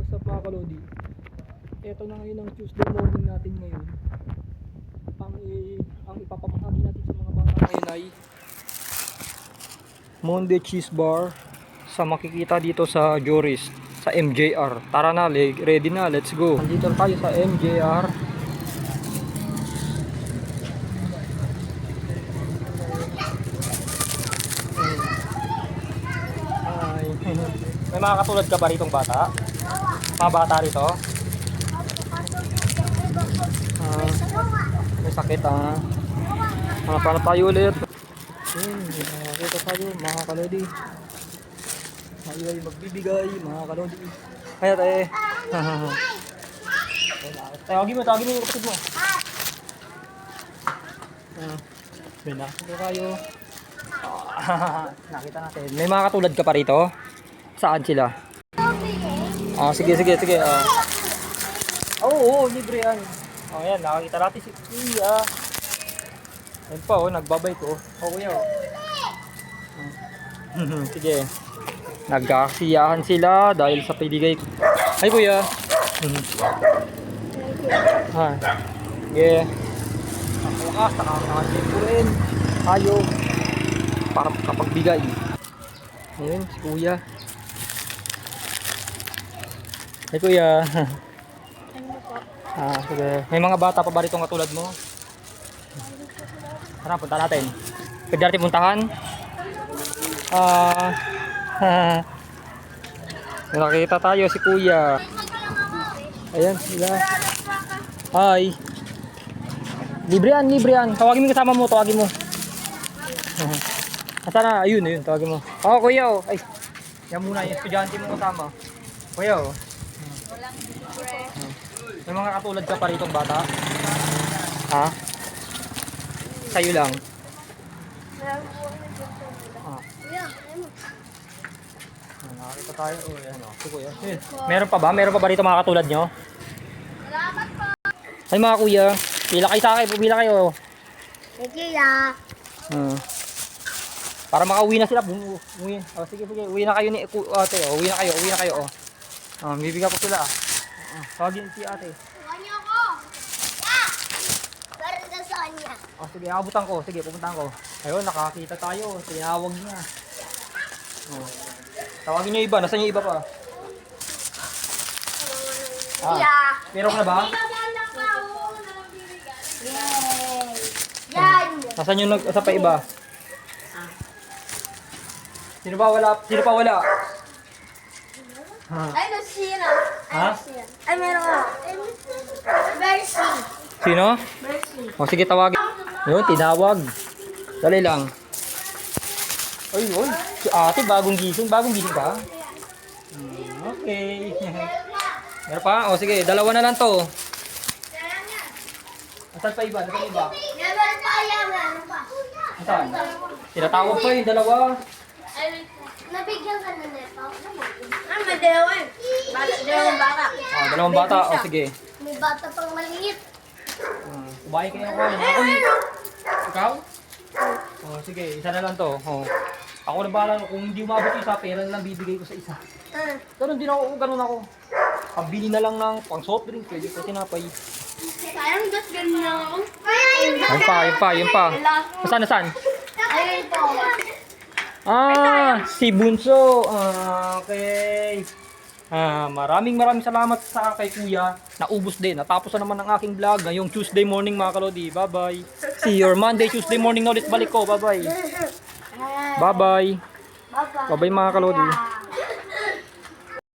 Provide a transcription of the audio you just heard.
what's up mga kalodi? Ito na ngayon ang Tuesday morning natin ngayon. Ang ipapamahagi natin sa mga bata ngayon ay Monday cheese bar sa makikita dito sa Joris sa MJR. Tara na, ready na, let's go. Nandito tayo sa MJR. May mga katulad ka ba ritong bata? Mga bata rito? May sakit para tayo ulit. Nakakita tayo mga kalodi. Tayo ay magbibigay mga kalodi. Kaya tayo tawagin mo yung kapatid mo. May nakita tayo. Nakita natin. May mga katulad ka pa rito? Saan sila? Sige. Oo, libre yan. Yan, nakakita natin si Kuya. Yan pa, nagbabay ko. Kuya. Sige. Nagkakasiyahan sila dahil sa pinigay ko. Ay, Kuya. Sige. Ang wakas, nakakasip ko rin. Tayo. Para kapagbigay. Ayun, si Kuya. Ay, Kuya. Sige. May mga bata pa ba rito katulad mo? Tara, punta natin. Pwede natin puntahan? Nakita tayo si Kuya. Ayan sila. Hi. Libre yan. Tawagin mo kasama mo, tawagin mo. Sana, ayun, tawagin mo. Kuya, ay. Yan muna, yung estudyante mo kasama. Kuya, May mga katulad ka pa ritong bata? Sa'yo lang? Nakakita tayo. Kuya. Meron pa ba? Meron pa ba rito mga katulad nyo? Salamat po. Ay mga kuya, pila kayo sa akin. Pila kayo. Sige ya. Para makauwi na sila. Sige. Uwi na kayo ni ate. Uwi na kayo. Bibigyan ko sila. Tawagin si ate. Tuwan niyo ako. Para sa Sonya. Sige, abutan ko. Sige, pupuntahan ko. Ayun, nakakita tayo. Tinawag niya. Tawagin niyo iba. Nasaan yung iba pa? Meron na ba? Yay! Yan! Nasaan yung nasa pa iba? Sino pa wala? Ay, no, sino? Ay, meron ka. Mercy. Sino? Mercy. Sige, tawagin. Yun, tinawag. Dali lang. Oy. Si ate, bagong gising ka? Okay. Meron pa? Sige, dalawa na lang to. Nasaan pa iba? Meron pa. Nasaan? Tinatawag pa yung dalawa. Nabigyan ka na neto? May dalawa eh. Dalawang bata. Dalawang bata. Sige. May bata pang maliit. Kumain kayo ako. Ikaw? Sige, isa na lang to. Ako na bahala. Kung hindi umabot yung isa, pera na lang bibigay ko sa isa. Ganun din ako. Pabili na lang ng pang soft drink. Pwede ko tinapay. Sayang, just ganun lang ako. Yun pa. Nasaan? Ayun po. Si Bunso. Okay. Maraming salamat sa kay Kuya. Naubos din. Natapos na naman ang aking vlog ngayong Tuesday morning mga kalodi. Bye-bye. See you Monday, Tuesday morning na ulit balik ko. Bye-bye. Bye-bye. Bye-bye mga kalodi.